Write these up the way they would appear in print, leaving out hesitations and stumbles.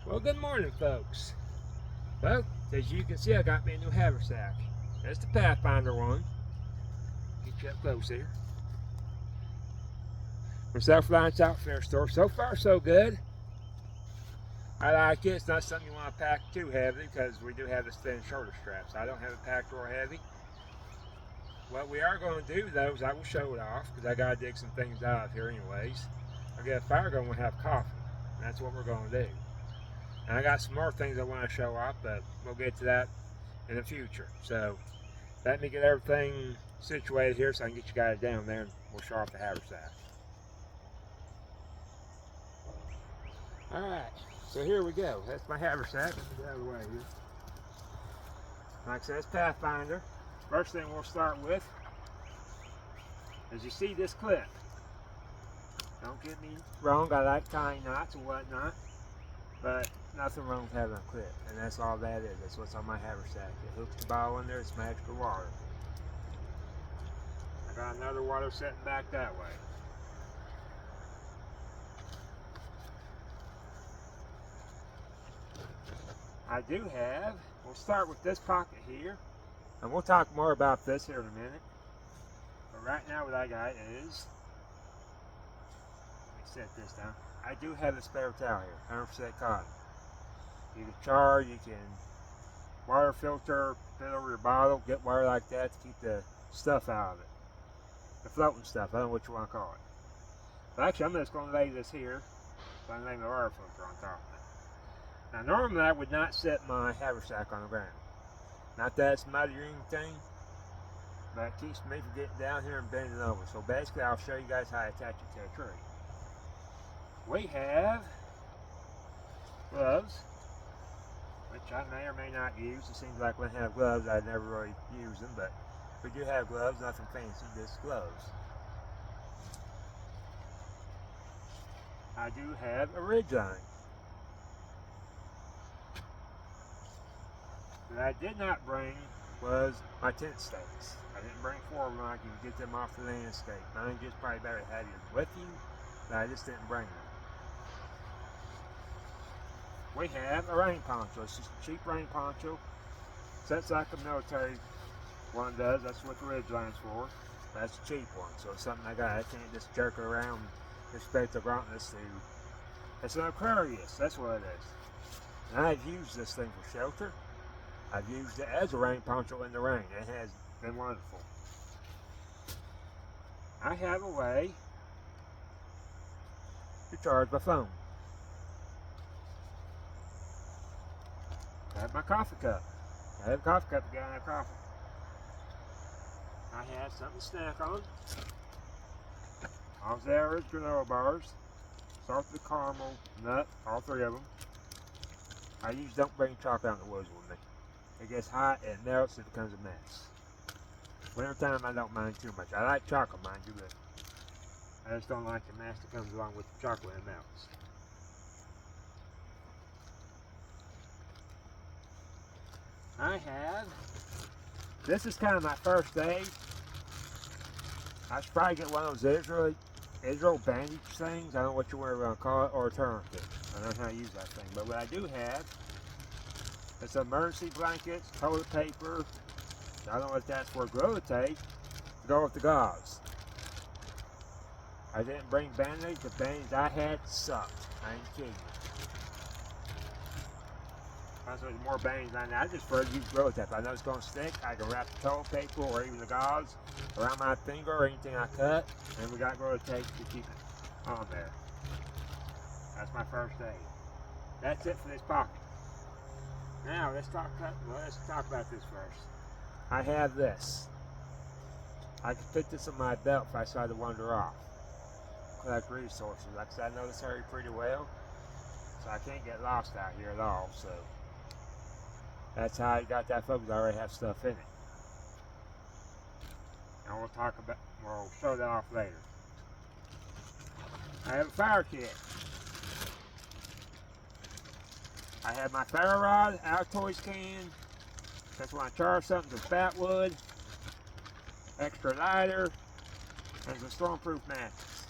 Well, good morning, folks. Well, as you can see, I got me a new haversack. That's the Pathfinder one. Get you up close here. From Self-Reliance Outfitter store. So far, so good. I like it. It's not something you want to pack too heavy because we do have this thin shoulder straps. I don't have it packed real heavy. What we are going to do, though, is I will show it off because I got to dig some things out of here anyways. I'll get a fire going and have coffee. And that's what we're going to do. And I got some more things I want to show off, but we'll get to that in the future. So let me get everything situated here so I can get you guys down there and we'll show off the haversack. Alright, so here we go. That's my haversack. Let me get out of the way here. Like I said, it's Pathfinder. First thing we'll start with is you see this clip. Don't get me wrong, I like tying knots and whatnot, but nothing wrong with having a clip, and that's all that is. That's what's on my haversack. It hooks the ball in there, it's magical water. I got another water setting back that way. I do have, we'll start with this pocket here, and we'll talk more about this here in a minute. But right now what I got is, let me set this down. I do have a spare towel here, 100% cotton. You can char, you can water filter, put it over your bottle, get water like that to keep the stuff out of it. The floating stuff, I don't know what you want to call it. But actually, I'm just going to lay this here, so I can lay my water filter on top of it. Now, normally I would not set my haversack on the ground. Not that it's muddy or anything, but it keeps me from getting down here and bending over. So basically, I'll show you guys how I attach it to a tree. We have gloves, which I may or may not use. It seems like when I have gloves, I never really use them, but we do have gloves, nothing fancy, just gloves. I do have a ridge line. What I did not bring was my tent stakes. I didn't bring 4 of them. I can get them off the landscape. Mine just probably better to have you with you, but I just didn't bring them. We have a rain poncho. It's just a cheap rain poncho. Sets like a military one does. That's what the ridge line's for. That's a cheap one, so it's something I got. I can't just jerk it around and expect the groundness to. It's an Aquarius. That's what it is. And I've used this thing for shelter. I've used it as a rain poncho in the rain. It has been wonderful. I have a way to charge my phone. I have my coffee cup. I have a coffee cup to get on that coffee. I have something to snack on. All there is granola bars, salted caramel, nut, all 3 of them. I usually don't bring chocolate out in the woods with me. It gets hot, it melts, it becomes a mess. Wintertime, I don't mind too much. I like chocolate, mind you, but I just don't like the mess that comes along with the chocolate and melts. I have, this is kind of my first aid. I should probably get one of those Israel bandage things. I don't know what you want to call it, or a tourniquet. I don't know how to use that thing. But what I do have is emergency blankets, toilet paper. I don't know what that's for, gorilla tape to go with the gauze. I didn't bring band-aids. The band-aids I had sucked. I ain't kidding you. There's more band-aids than I just prefer to use gorilla tape. I know it's going to stick. I can wrap the toilet paper or even the gauze around my finger or anything I cut. And we got gorilla tape to keep it on there. That's my first aid. That's it for this pocket. Now let's talk about this first. I have this. I can fit this in my belt if I decide to wander off. Collect resources. Like I said, I know this area pretty well, so I can't get lost out here at all. So that's how I got that focus. I already have stuff in it. And we'll show that off later. I have a fire kit. I have my ferro rod, Altoids can. That's when I charge something to fat wood. Extra lighter. And some stormproof matches.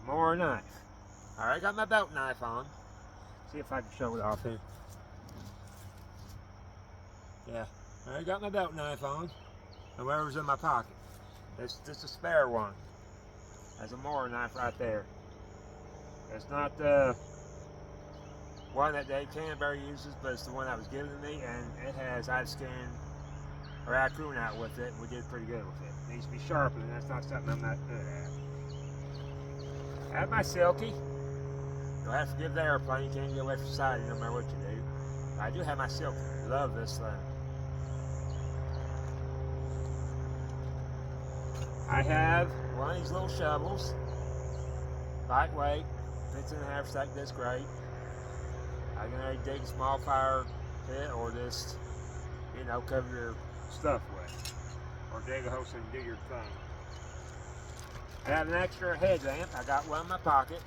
more knife. Alright, got my belt knife on. See if I can show it off here. Yeah, alright, got my belt knife on. And whatever's in my pocket. It's just a spare one. There's a more knife right there. It's not the one that Dave Canterbury uses, but it's the one that was given to me, and it has, I've skinned a raccoon out with it, and we did pretty good with it. It needs to be sharpened, and that's not something I'm not good at. I have my Silky. You'll have to give the airplane, you can't get away from society no matter what you do. I do have my Silky. Love this thing. I have one of these little shovels. Lightweight, fits in the haversack just great. I can either dig a small fire pit or just, you know, cover your stuff with. Or dig a hole so you can do your thing. I have an extra headlamp. I got one in my pocket.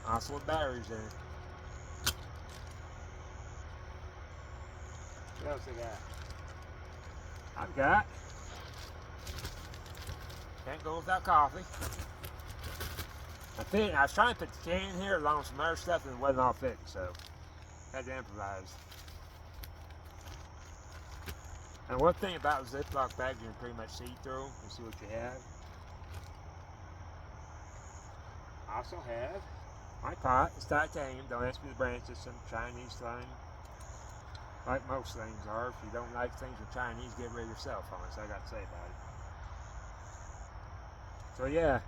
Also with batteries in it. What else I got? I've got, can't go without coffee. I was trying to put the can in here along with some other stuff and it wasn't all fitting, so had to improvise. And one thing about Ziploc bags, you can pretty much see through them and see what you have. I also have my pot. It's titanium. Don't ask me the brand. It's some Chinese thing. Like most things are. If you don't like things with Chinese, get rid of yourself on it. That's all I got to say about it. So yeah.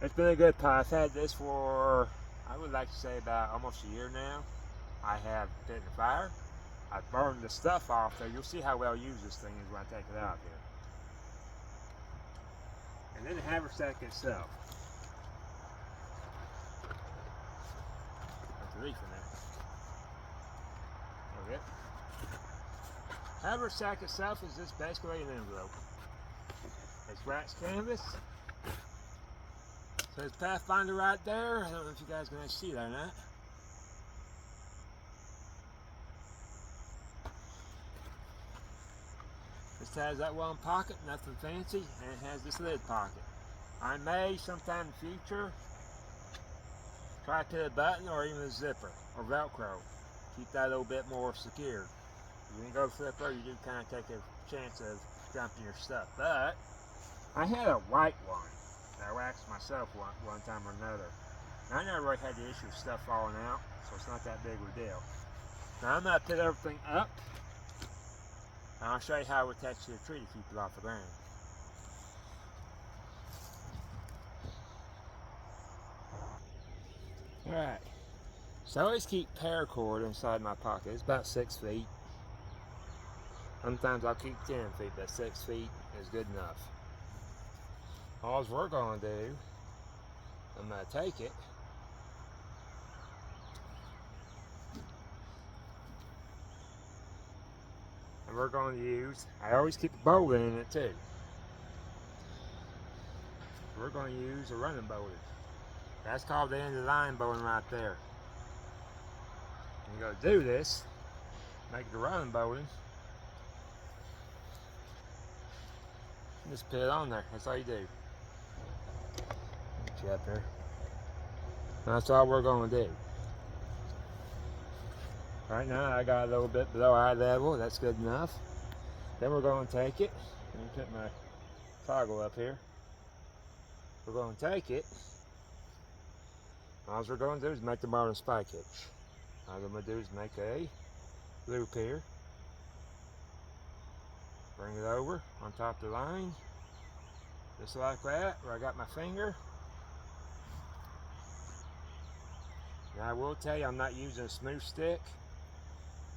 It's been a good pot. I've had this for, I would like to say, about almost a year now. I have put in the fire. I burned the stuff off there. You'll see how well used this thing is when I take it out here. And then the haversack itself. That's a leaf in there. Okay. Haversack itself is just basically an envelope. It's wax canvas. Says Pathfinder right there. I don't know if you guys can actually see that or not. This has that one pocket, nothing fancy, and it has this lid pocket. I may sometime in the future try to put a button or even a zipper or Velcro. Keep that a little bit more secure. When you go flipper, you do kind of take a chance of dumping your stuff. But I had a white one that I waxed myself one time or another. And I never really had the issue of stuff falling out, so it's not that big of a deal. Now I'm going to put everything up, and I'll show you how it attach to the tree to keep it off the ground. Alright, so I always keep paracord inside my pocket. It's about 6 feet. Sometimes I'll keep 10 feet, but 6 feet is good enough. All we're going to do, I'm going to take it, and we're going to use, I always keep a bolt in it too. We're going to use a running bowline. That's called the end of the line bowline right there. You're going to do this, make it a running bowline. Just put it on there. That's all you do. Get you up there. That's all we're going to do. Right now I got a little bit below eye level. That's good enough. Then we're going to take it. Let me put my toggle up here. We're going to take it. All we're going to do is make the bottom spike hitch. All I'm going to do is make a loop here. Bring it over on top of the line, just like that, where I got my finger. Now I will tell you I'm not using a smooth stick,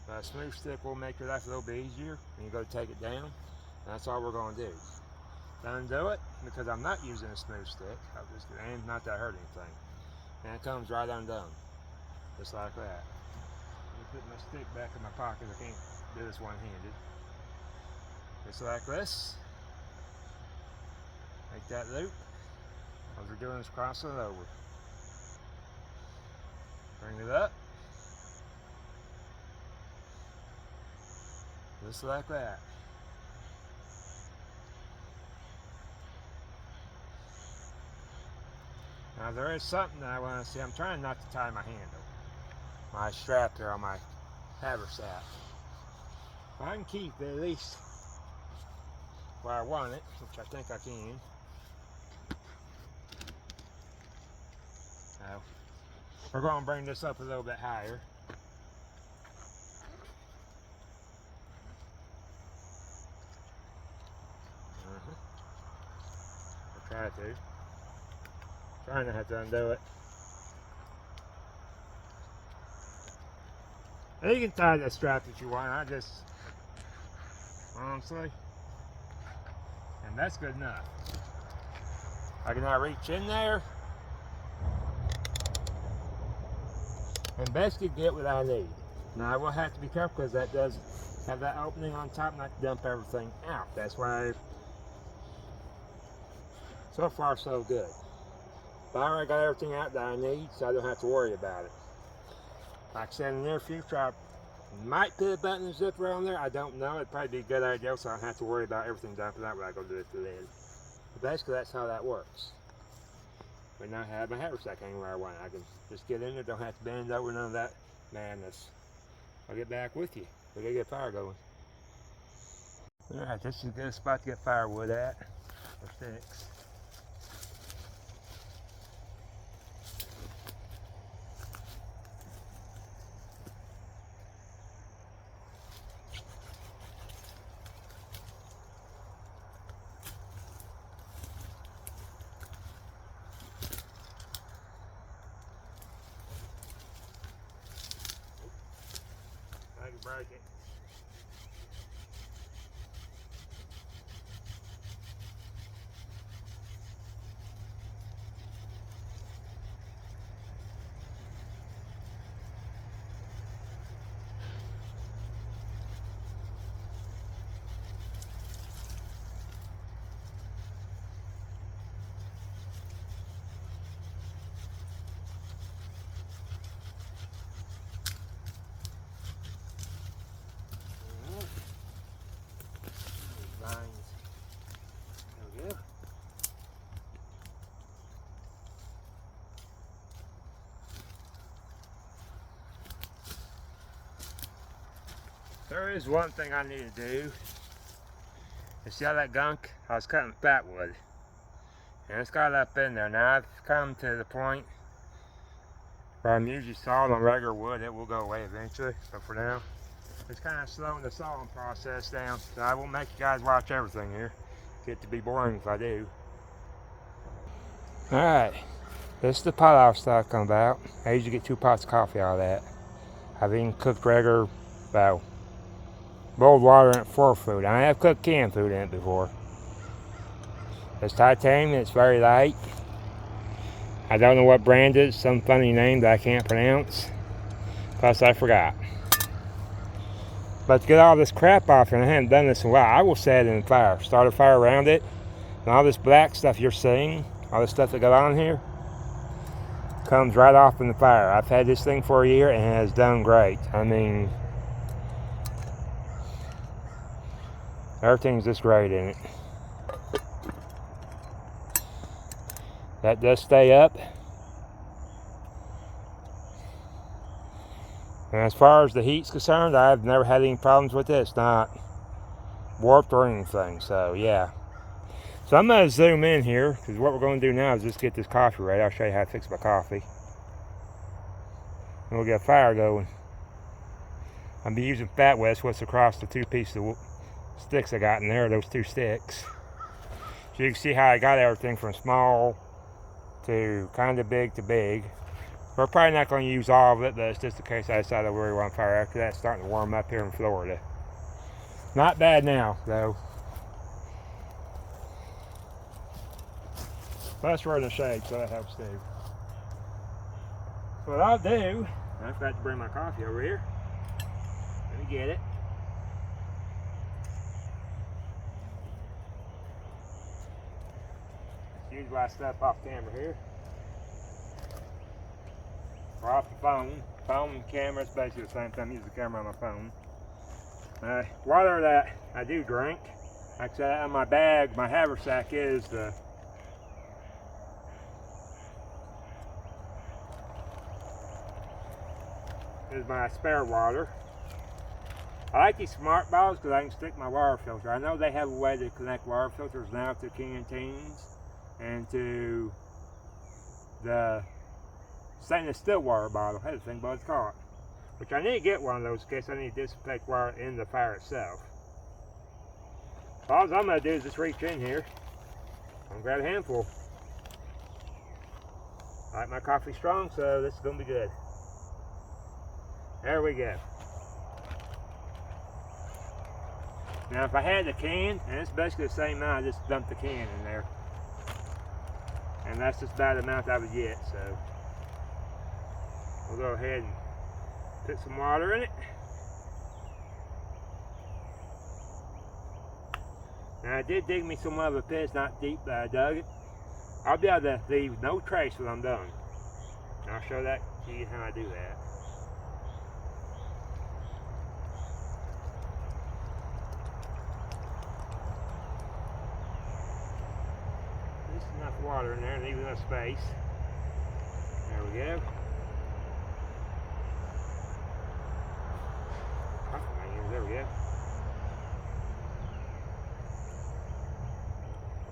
but a smooth stick will make your life a little bit easier when you go to take it down. And that's all we're going to do. Undo it, because I'm not using a smooth stick, and not that I hurt anything. And it comes right undone, just like that. Let me put my stick back in my pocket. I can't do this one-handed. Just like this. Make that loop. All we're doing is crossing it over. Bring it up. Just like that. Now there is something that I want to see. I'm trying not to tie my handle. My strap there on my haversack. If I can keep it at least where I want it, which I think I can. Now, we're going to bring this up a little bit higher. I'll try to. Trying to have to undo it. And you can tie that strap if you want. I just, honestly, and that's good enough. I can now reach in there and basically get what I need. Now I will have to be careful because that does have that opening on top, not to dump everything out. That's why, so far so good. But I already got everything out that I need, so I don't have to worry about it. Like I said, in the near future, I might put a button and zipper on there. I don't know. It'd probably be a good idea, so I don't have to worry about everything dumping out when I go do it to the lid. But basically, that's how that works. But now I have my haversack anywhere I want. I can just get in there, don't have to bend over, none of that madness. I'll get back with you. We gotta get fire going. Alright, this is a good spot to get firewood at, or sticks. I can break it. There is one thing I need to do. You see all that gunk? I was cutting fat wood. And it's got up in there. Now I've come to the point where I'm usually sawing on regular wood. It will go away eventually. But for now, it's kind of slowing the sawing process down. So I won't make you guys watch everything here. Get to be boring if I do. Alright. This is the pot I was talking about. I usually get 2 pots of coffee out of that. I've even cooked regular, well, boiled water in it for food. I have cooked canned food in it before. It's titanium, it's very light. I don't know what brand it is, some funny name that I can't pronounce. Plus I forgot. But to get all this crap off, and I haven't done this in a while, I will set it in the fire. Start a fire around it. And all this black stuff you're seeing, all this stuff that got on here, comes right off in the fire. I've had this thing for a year and it has done great. I mean, everything's just great in it. That does stay up. And as far as the heat's concerned, I've never had any problems with it. It's not warped or anything, so yeah. So I'm going to zoom in here, because what we're going to do now is just get this coffee ready. I'll show you how to fix my coffee. And we'll get a fire going. I'll be using fat west, what's across the 2 pieces of sticks I got in there, those 2 sticks. So you can see how I got everything from small to kind of big to big. We're probably not going to use all of it, but it's just in case I decide I really want fire after that. It's starting to warm up here in Florida. Not bad now, though. Plus we're in the shade, so that helps too. What I'll do, I forgot to bring my coffee over here. Let me get it. Use my stuff off camera here. Or off the phone. Phone and camera is basically the same thing. I use the camera on my phone. Water that I do drink. Like I said, in my bag, my haversack is the is my spare water. I like these smart bottles because I can stick my water filter. I know they have a way to connect water filters now to canteens and to the stainless steel water bottle. I had to think about what it's called. Which I need to get one of those in case I need to dissipate water in the fire itself. All I'm going to do is just reach in here and grab a handful. I like my coffee strong, so this is going to be good. There we go. Now if I had the can, and it's basically the same amount, I just dumped the can in there. And that's just about the amount I would get, so we'll go ahead and put some water in it. Now I did dig me some of a pit, it's not deep, but I dug it. I'll be able to leave no trace when I'm done. I'll show that to you how I do that. Just enough water in there and leave enough space. There we go. There we go.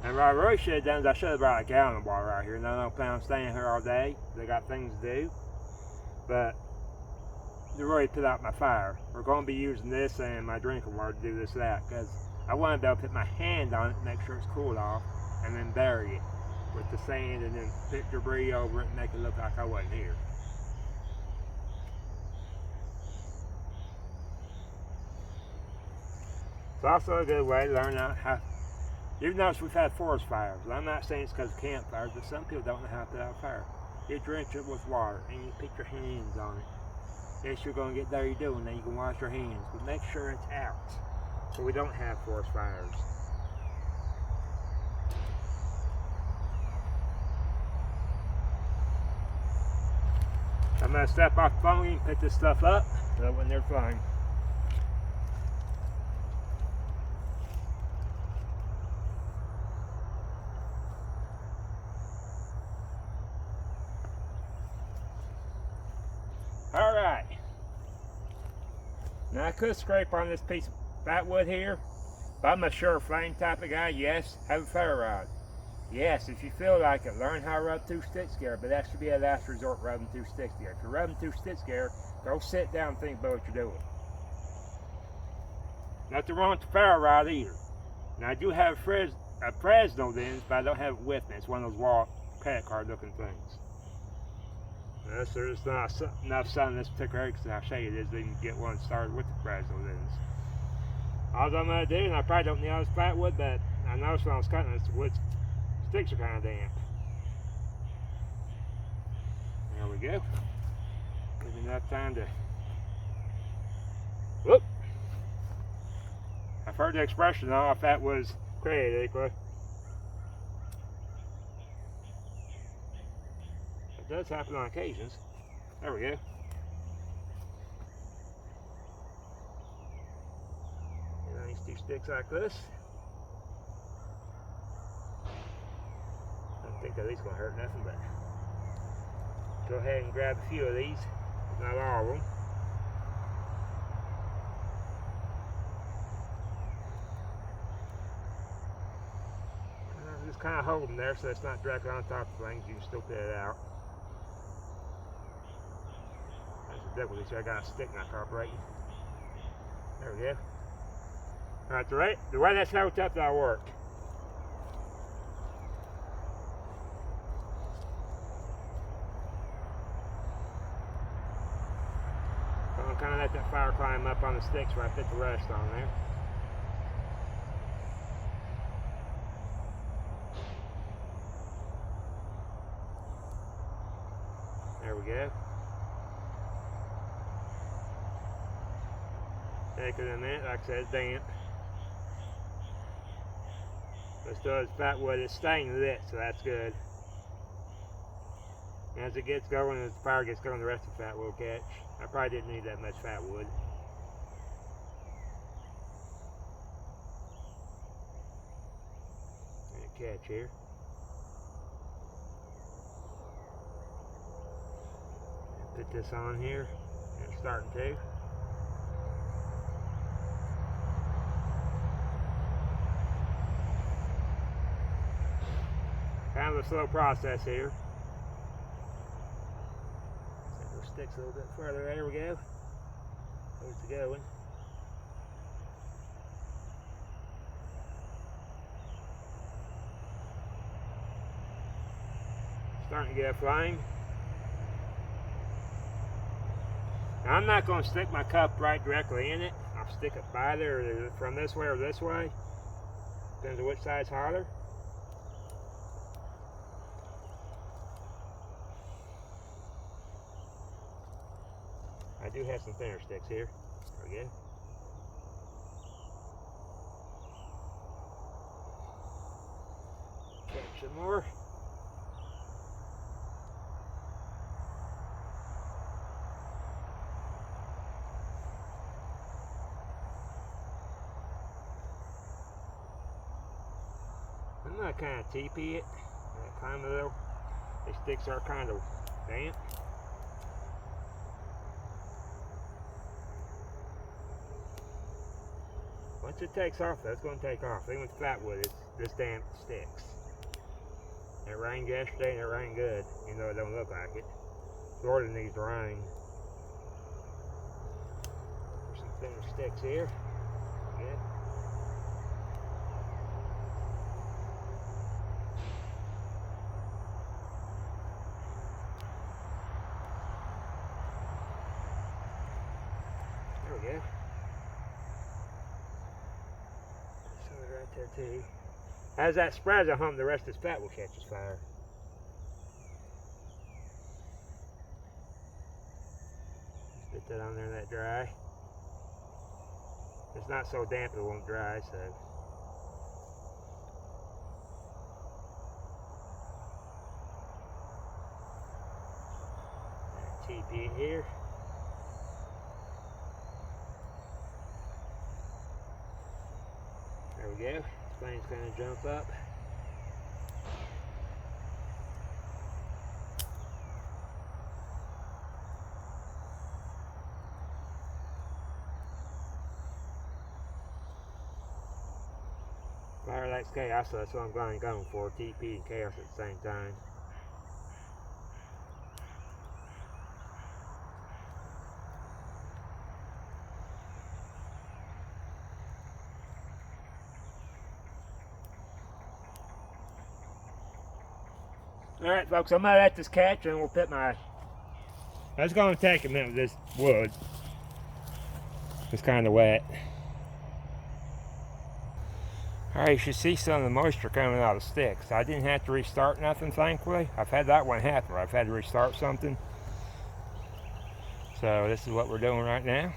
And what I really should have done is I should have brought a gallon of water out here. And I don't plan on staying here all day. They got things to do. But to really put out my fire, we're going to be using this and my drinking water to do this that. Because I want to be able to put my hand on it and make sure it's cooled off. And then bury it with the sand and then pick debris over it and make it look like I wasn't here. It's also a good way to learn how. You've noticed we've had forest fires. I'm not saying it's because of campfires, but some people don't know how to put out a fire. You drench it with water and you put your hands on it. Yes, you're going to get dirty doing that. You can wash your hands, but make sure it's out so we don't have forest fires. I'm going to step off the phone and pick this stuff up so when they're flying. Alright, now I could scrape on this piece of fat wood here, but I'm a sure flame type of guy. Yes, have a ferro rod. Yes, if you feel like it, learn how to rub through stick scare, but that should be a last resort, rubbing through stick scare. If you're rubbing through stick scare, go sit down and think about what you're doing. Nothing wrong with the ferro rod either. Now I do have a Fresno lens, but I don't have it with me. It's one of those wall credit card looking things. There's not enough sun in this particular area because I'll show you this, so you can get one started with the Fresno lens. All I'm going to do, and I probably don't need all this flat wood, but I noticed when I was cutting this, the wood sticks are kind of damp. There we go. Give enough time to. Whoop! I've heard the expression, though, if that was created equally. It does happen on occasions. There we go. And these two sticks like this. I don't think that these are going to hurt nothing, but go ahead and grab a few of these, not all of them. And just kind of hold them there so it's not directly on top of things. You can still put it out. Difficulty, so I got a stick not cooperating. There we go. Alright, the way that's hooked up, that'll work. So I'm kind of let that fire climb up on the sticks where I put the rest on there. There we go. Take it in there, like I said, it's damp. But still, it's fat wood, it's staying lit, so that's good. And as it gets going, as the fire gets going, the rest of the fat will catch. I probably didn't need that much fat wood. And a catch here. Put this on here and starting to. Kind of a slow process here. Set those sticks a little bit further. There we go. Where's it going? Starting to get a flame. Now I'm not going to stick my cup right directly in it. I'll stick it by there, from this way or this way. Depends on which side's hotter. I do have some thinner sticks here. There we go. Catch some more. I'm gonna kind of TP it. Kind of though. These sticks are kind of damp. Once it takes off, that's going to take off. Even with flatwood, it's this damp sticks. It rained yesterday and it rained good, even though it don't look like it. Florida needs rain. There's some thinner sticks here. Good. There we go. There too. As that spreads a hum, the rest of this fat will catch fire. Just put that on there and let dry. It's not so damp it won't dry, so. TP it here. There we go. This flame's going to jump up. Fire likes chaos, so that's what I'm going for. TP and chaos at the same time. Alright folks, I'm going to let this catch and we'll put my... That's going to take a minute with this wood. It's kind of wet. Alright, you should see some of the moisture coming out of the sticks. I didn't have to restart nothing, thankfully. I've had that one happen where I've had to restart something. So this is what we're doing right now.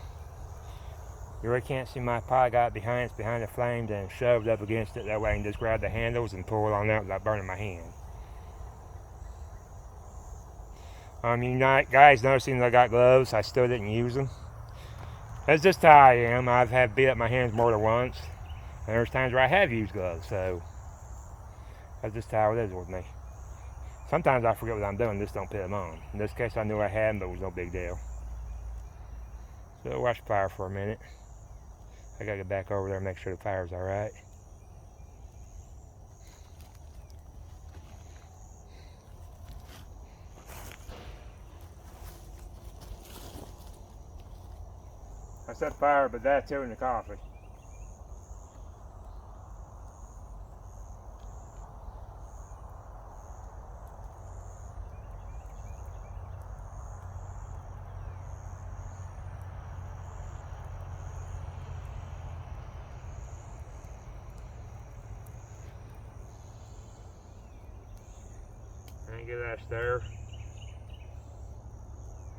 You really can't see my pie. I got it behind, it's behind the flame, then shoved up against it. That way I can just grab the handles and pull it on out without burning my hand. You guys noticing that I got gloves, I still didn't use them. That's just how I am. I've had beat up my hands more than once. And there's times where I have used gloves, so that's just how it is with me. Sometimes I forget what I'm doing, just don't put them on. In this case I knew I had them, but it was no big deal. So watch the fire for a minute. I gotta get back over there and make sure the fire's alright. I set fire, but that's too in the coffee. And give that a stir.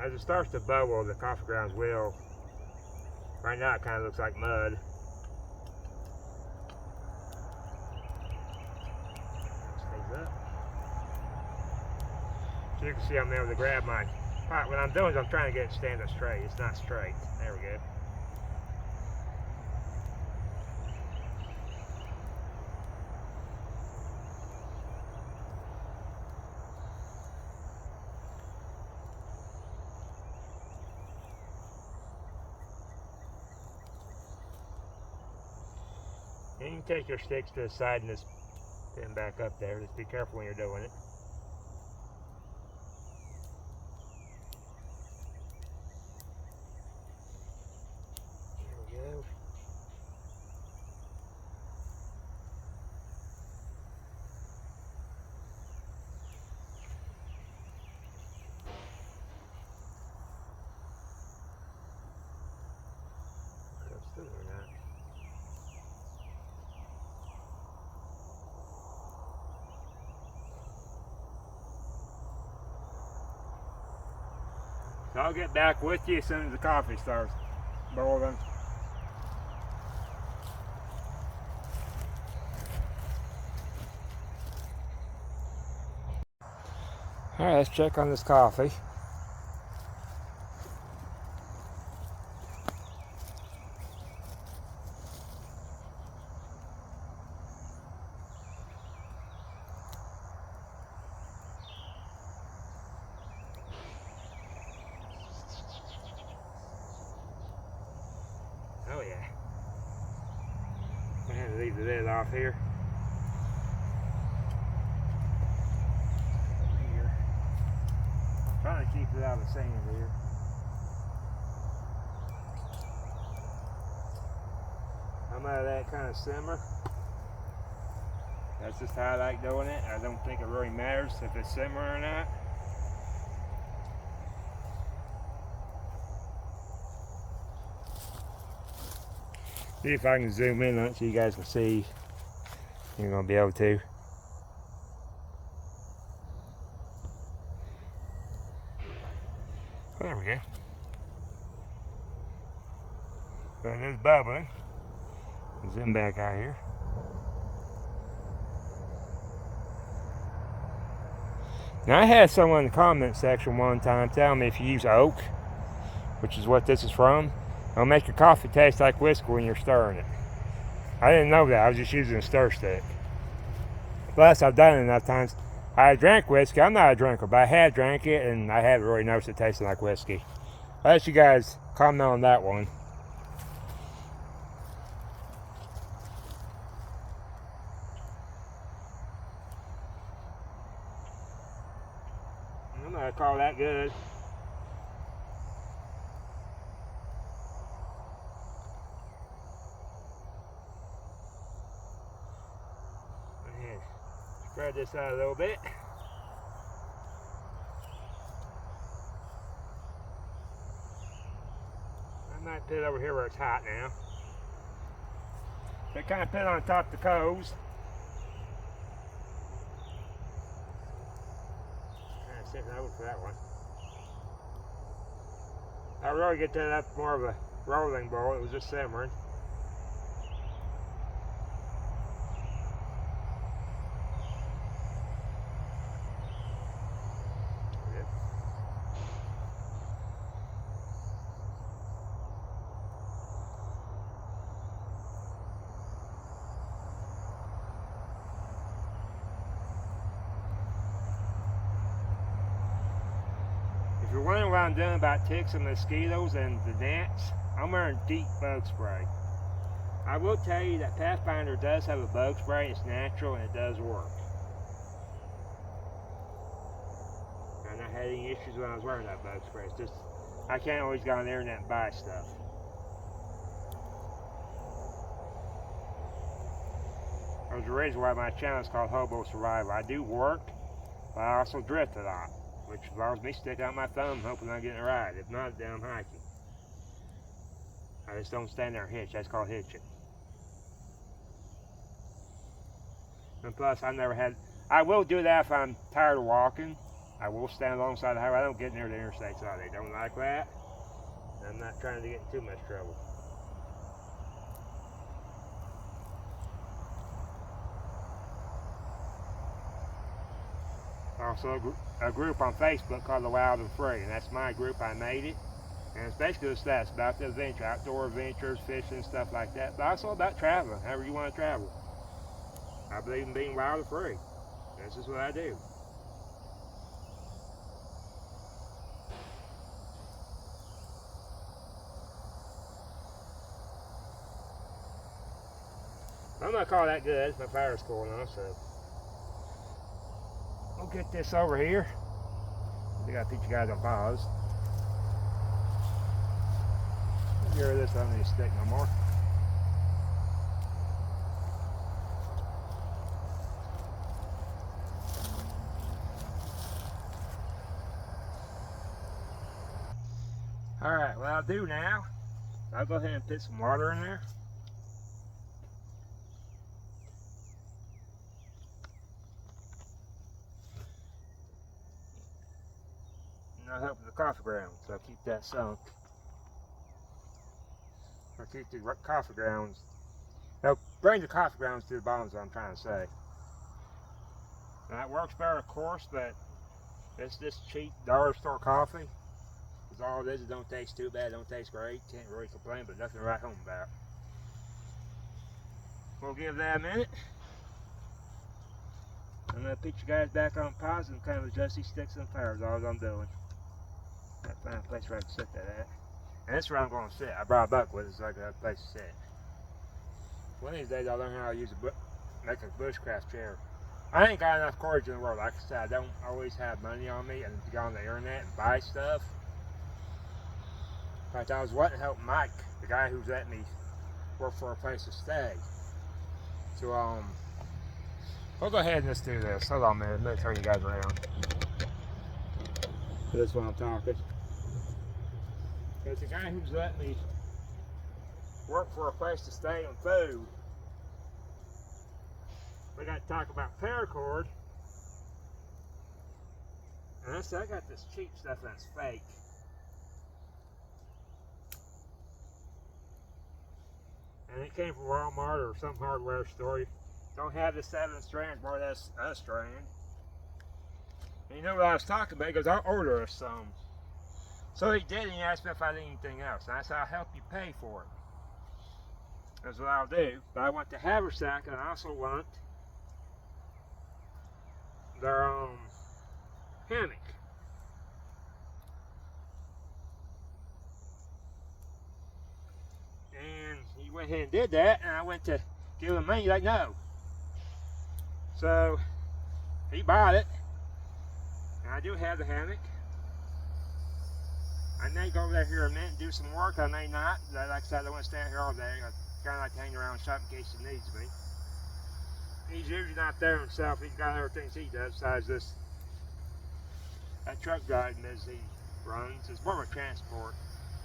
As it starts to bubble, the coffee grounds will. Right now it kind of looks like mud. Stays up. So you can see I'm able to grab my pot. What I'm doing is I'm trying to get it to stand up straight. It's not straight. There we go. You can take your sticks to the side and just pin them back up there. Just be careful when you're doing it. There we go. I'm still doing that. So I'll get back with you as soon as the coffee starts boiling. Alright, let's check on this coffee. Oh yeah. I'm going to leave the lid off here. Here. I'm trying to keep it out of the sand here. I'm out of that kind of simmer. That's just how I like doing it. I don't think it really matters if it's simmer or not. See if I can zoom in on it so you guys can see. You're going to be able to. There we go. So it is bubbling. Zoom back out here. Now I had someone in the comment section one time telling me if you use oak, which is what this is from, it'll make your coffee taste like whiskey when you're stirring it. I didn't know that. I was just using a stir stick. Plus, I've done it enough times. I drank whiskey. I'm not a drinker, but I had drank it, and I haven't really noticed it tasting like whiskey. I'll let you guys comment on that one. I'm gonna call that good. Spread this out a little bit. I might put it over here where it's hot now. So kind of put it on top of the coals. Kind of sitting over for that one. I really get that up more of a rolling boil. It was just simmering. If you're wondering what I'm doing about ticks and mosquitoes and the gnats, I'm wearing deep bug spray. I will tell you that Pathfinder does have a bug spray. It's natural and it does work. I've not had any issues when I was wearing that bug spray. It's just, I can't always go on the internet and buy stuff. There's a reason why my channel is called Hobo Survival. I do work, but I also drift a lot, which involves me sticking out my thumb hoping I'm getting a ride. If not, then I'm hiking. I just don't stand there and hitch. That's called hitching. And plus, I will do that if I'm tired of walking. I will stand alongside the highway. I don't get near the interstate, so they don't like that. I'm not trying to get in too much trouble. Also a group on Facebook called The Wild and Free, and that's my group. I made it, and it's basically just that. It's about the adventure, outdoor adventures, fishing, stuff like that, but also about traveling, however you want to travel. I believe in being wild and free. This is what I do. I'm gonna call that good. My fire's cool enough, so we'll get this over here. I gotta put you guys on pause. Get rid of this, I don't need a stick no more. Alright, what I'll do now, I'll go ahead and put some water in there. And I'll help with the coffee grounds, so I'll keep that sunk. I'll keep the coffee grounds. Now, bring the coffee grounds to the bottom is what I'm trying to say. Now, it works better, of course, but it's just cheap dollar store coffee. Because all it is, it don't taste too bad, don't taste great. Can't really complain, but nothing to write home about. We'll give that a minute. I'm going to put you guys back on pause and kind of adjust these sticks and fires, all I'm doing. Gotta find a place where I can set that at. And this is where I'm going to sit. I brought a buck with us so I can have a place to sit. One of these days I'll learn how to make a bushcraft chair. I ain't got enough courage in the world. Like I said, I don't always have money on me and to go on the internet and buy stuff. In fact, I was wanting to help Mike, the guy who's let me work for a place to stay. So, we'll go ahead and just do this. Hold on a minute, let me turn you guys around. This is what I'm talking. Because the guy who's let me work for a place to stay and food, we got to talk about paracord. And I said, I got this cheap stuff that's fake. And it came from Walmart or some hardware store. Don't have the 7 strands, more that's a strand. And you know what I was talking about? He goes, I'll order us some. So he did, and he asked me if I need anything else. And I said, I'll help you pay for it. That's what I'll do. But I want the haversack, and I also want their hammock. And he went ahead and did that, and I went to give him money. He's like, no. So he bought it, and I do have the hammock. I may go over there here a minute and do some work. I may not. Like I said, I don't want to stay out here all day. I kind of like to hang around shop in case he needs me. He's usually not there himself. He's got other things he does besides this. That truck driving business he runs is more of a transport.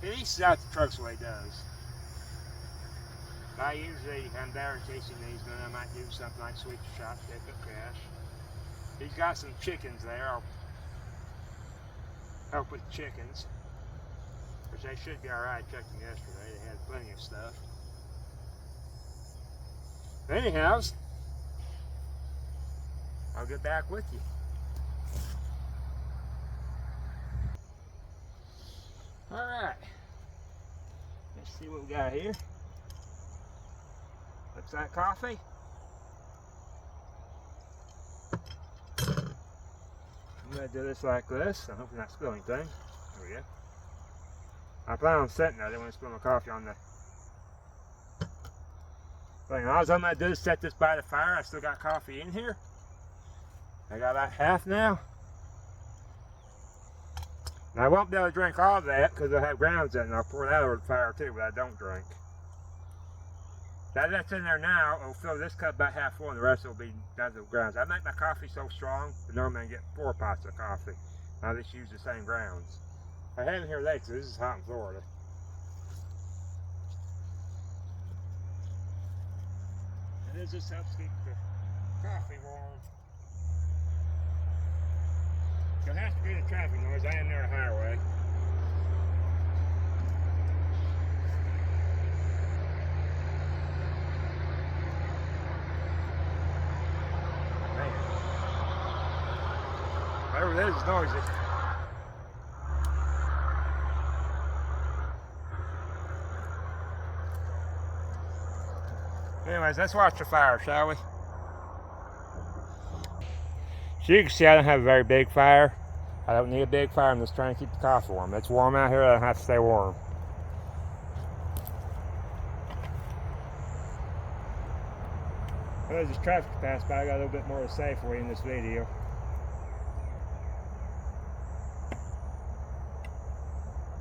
He leases out the trucks the way he does. But I usually am there in case he needs me. I might do something like sweep the shop, pick up cash. He's got some chickens there. I'll help with the chickens. Which they should be alright. Checked them yesterday. They had plenty of stuff. But anyhow, I'll get back with you. Alright. Let's see what we got here. Looks like coffee. I'm going to do this like this. I hope I'm not spilling anything. There we go. I plan on setting that. I didn't want to spill my coffee on the thing. All I'm going to do is set this by the fire. I still got coffee in here. I got about half now. Now I won't be able to drink all of that because I have grounds in it, and I'll pour that over the fire too, but I don't drink. That's in there now. It'll fill this cup about half full, and the rest will be down to the grounds. I make my coffee so strong that normally I get 4 pots of coffee. I just use the same grounds. I have it here late, so this is hot in Florida. And this just helps keep the coffee warm. You'll have to be the traffic noise. I am near a highway. Man. Whatever it is noisy. Anyways, let's watch the fire, shall we? So you can see I don't have a very big fire. I don't need a big fire. I'm just trying to keep the coffee warm. It's warm out here. I don't have to stay warm. Well, there's traffic pass by. I got a little bit more to say for you in this video.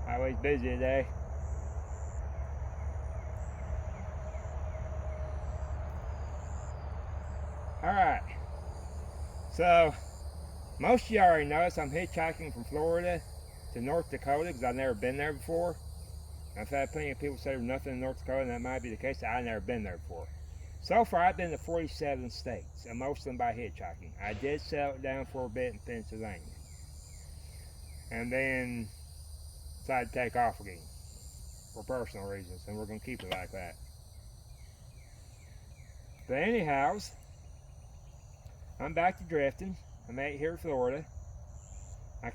Highway's busy today. Alright. So, most of you already noticed I'm hitchhiking from Florida to North Dakota because I've never been there before. I've had plenty of people say there's nothing in North Dakota, and that might be the case. I've never been there before. So far, I've been to 47 states, and most of them by hitchhiking. I did settle it down for a bit in Pennsylvania. And then decided to take off again for personal reasons, and we're going to keep it like that. But anyhows, I'm back to drifting. I'm out here in Florida. I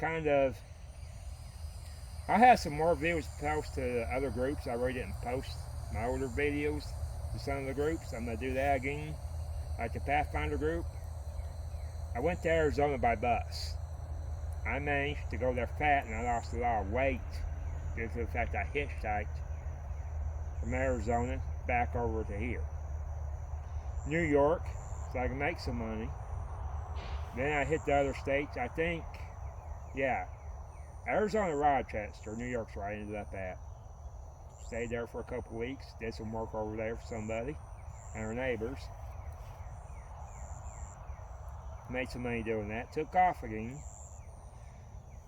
have some more videos to post to other groups. I really didn't post my older videos to some of the groups. I'm going to do that again. Like the Pathfinder group. I went to Arizona by bus. I managed to go there fat, and I lost a lot of weight due to the fact I hitchhiked from Arizona back over to here. New York, so I can make some money. Then I hit the other states. I think, yeah, Arizona, Rochester, New York's where I ended up at. Stayed there for a couple weeks, did some work over there for somebody and our neighbors. Made some money doing that. Took off again.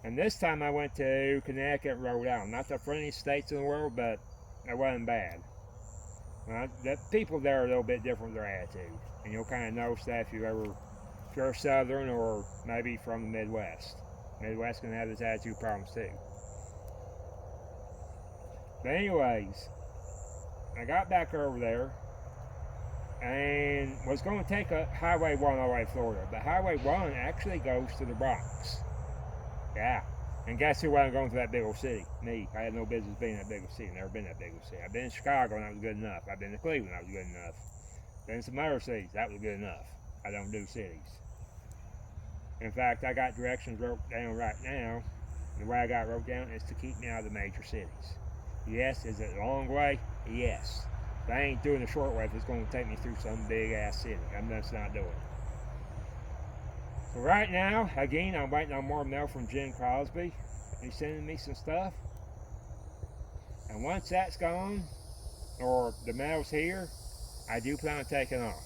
And this time I went to Connecticut and Rhode Island. Not the friendliest states in the world, but it wasn't bad. The people there are a little bit different with their attitude. And you'll kind of notice that if you're Southern or maybe from the Midwest. Midwest can have its attitude problems too. But anyways, I got back over there and was going to take a Highway 1 all the way to Florida. But Highway 1 actually goes to the Bronx. Yeah. And guess who wasn't going to that big old city? Me. I had no business being in that big old city. Never been in that big old city. I've been in Chicago and that was good enough. I've been to Cleveland, that was good enough. Been in some other cities, that was good enough. I don't do cities. In fact, I got directions wrote down right now. And the way I got wrote down is to keep me out of the major cities. Yes, is it a long way? Yes. But I ain't doing the short way if it's going to take me through some big ass city. I'm just not doing it. So right now, again, I'm waiting on more mail from Jim Crosby. He's sending me some stuff. And once that's gone, or the mail's here, I do plan on taking off.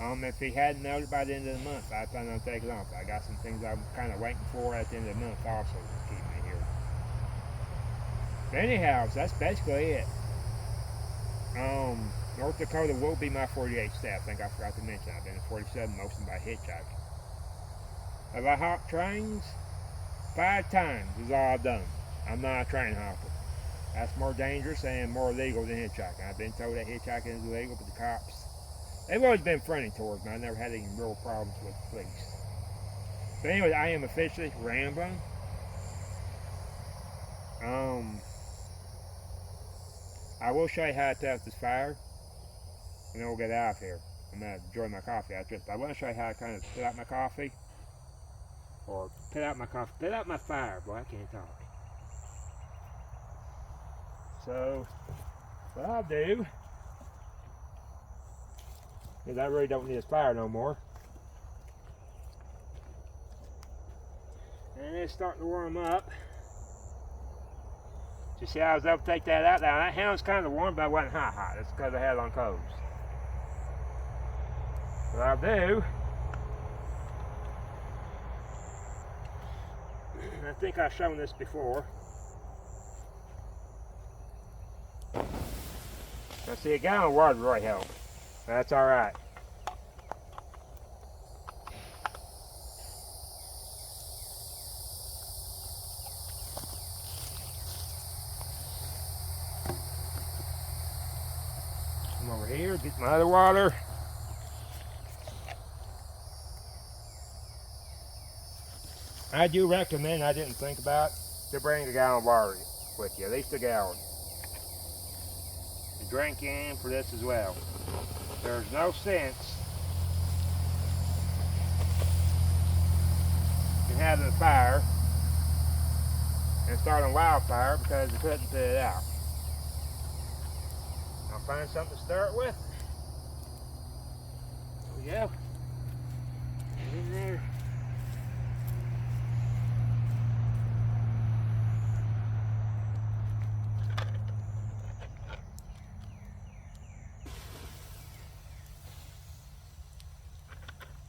If he hadn't mailed it by the end of the month, I plan on taking off. I got some things I'm kind of waiting for at the end of the month also to keep me here. But anyhow, that's basically it. North Dakota will be my 48th state. I think I forgot to mention. I've been to 47, most of them by hitchhiking. Have I hopped trains? 5 times is all I've done. I'm not a train hopper. That's more dangerous and more illegal than hitchhiking. I've been told that hitchhiking is illegal, but the cops, they've always been friendly towards me. I never had any real problems with the police. But anyway, I am officially rambling. I will show you how to put out this fire, and then we'll get out of here. I'm going to enjoy my coffee after this. But I want to show you how to kind of put out my coffee. Or put out my coffee. Put out my fire. Boy, I can't talk. So, what I'll do is I really don't need this fire no more. And it's starting to warm up. You see how I was able to take that out? Now that handle's kind of warm, but it wasn't hot. That's because I had it on coals. What I'll do, I think I've shown this before. Now see, a gallon of water would really help. That's alright. Come over here, get my other water. I do recommend, I didn't think about, to bring a gallon of water with you, at least a gallon. To drink in for this as well. There's no sense in having a fire and starting a wildfire because you couldn't put it out. I'll find something to start with. we go. Get in there.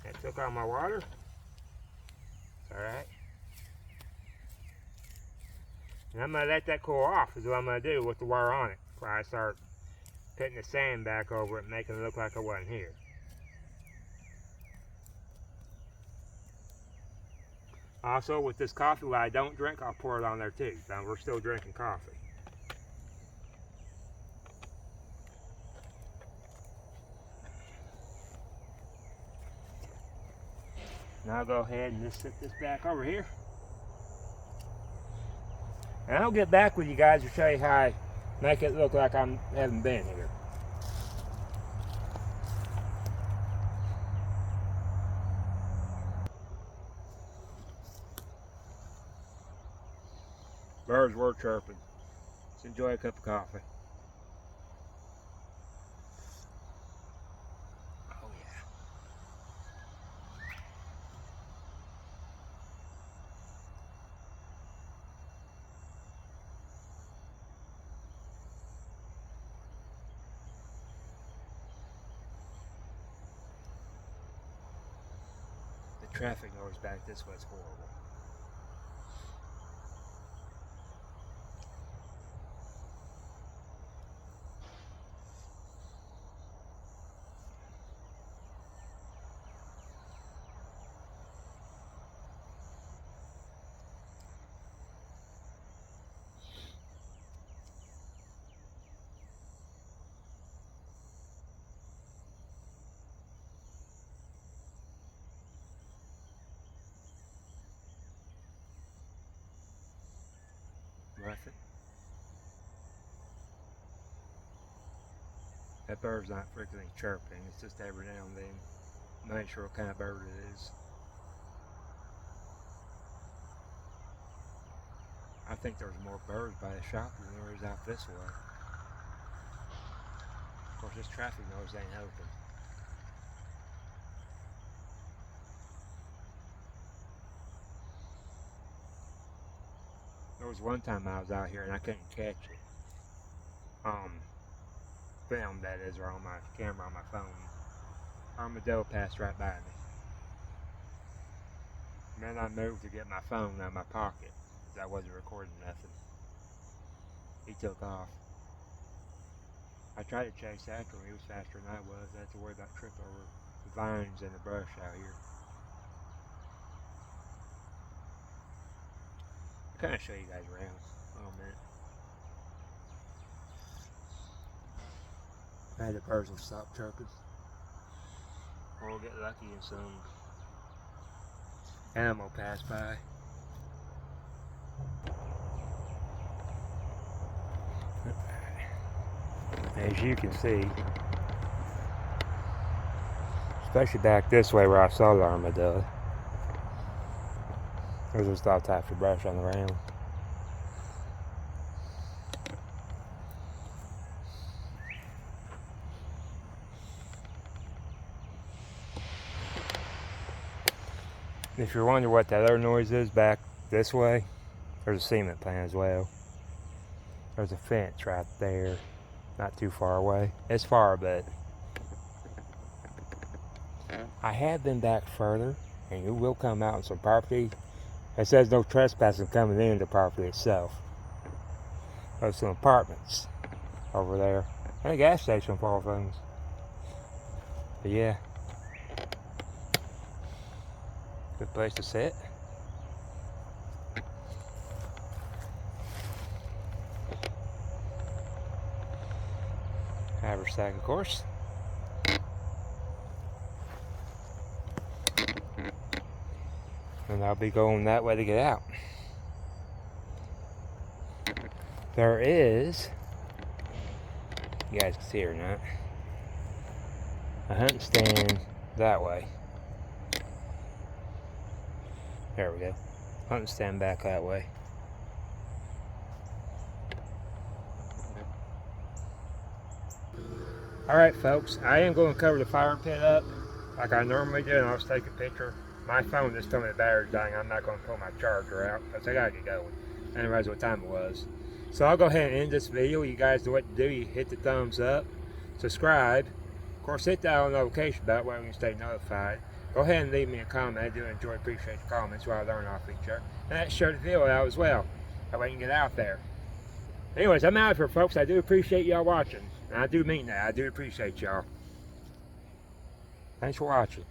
That took all my water. It's alright. And I'm going to let that cool off is what I'm going to do with the water on it before I start putting the sand back over it and making it look like I wasn't here. Also, with this coffee, what I don't drink, I'll pour it on there too. So we're still drinking coffee. Now I'll go ahead and just sit this back over here. And I'll get back with you guys to show you how I make it look like I haven't been here. Birds were chirping. Let's enjoy a cup of coffee. Oh yeah. The traffic noise back this way is horrible. Nothing. That bird's not frequently chirping, it's just every now and then. I'm not sure what kind of bird it is. I think there's more birds by the shop than there is out this way. Of course, this traffic noise ain't open. There was one time I was out here and I couldn't catch it. Film that is, or on my camera on my phone. Armadillo passed right by me. And then I moved to get my phone out of my pocket because I wasn't recording nothing. He took off. I tried to chase after him. He was faster than I was. I had to worry about trip over the vines and the brush out here. I'll kind of show you guys around in a minute. Maybe the birds will stop chirping. Or we'll get lucky and some animal pass by. As you can see, especially back this way where I saw the armadillo, there's just all types of brush on the ground. If you're wondering what that other noise is back this way, there's a cement plant as well. There's a fence right there, not too far away. It's far, but I have been back further, and you will come out on some property. It says no trespassing coming into the property itself. There's some apartments over there, and a gas station for all things. But yeah. Good place to sit. Haversack, of course. And I'll be going that way to get out. There is, you guys can see it or not, a hunting stand that way. There we go. Hunting stand back that way. Alright folks, I am going to cover the fire pit up. like I normally do, and I'll just take a picture. My phone just told me the battery's dying. I'm not going to pull my charger out because I got to get going. I didn't realize what time it was. So I'll go ahead and end this video. You guys know what to do. You hit the thumbs up, subscribe. Of course, hit that on notification bell where you can stay notified. Go ahead and leave me a comment. I do appreciate the comments while I learn off each other. And that share the video out as well. That way you can get out there. Anyways, I'm out of here, folks. I do appreciate y'all watching. And I do mean that. I do appreciate y'all. Thanks for watching.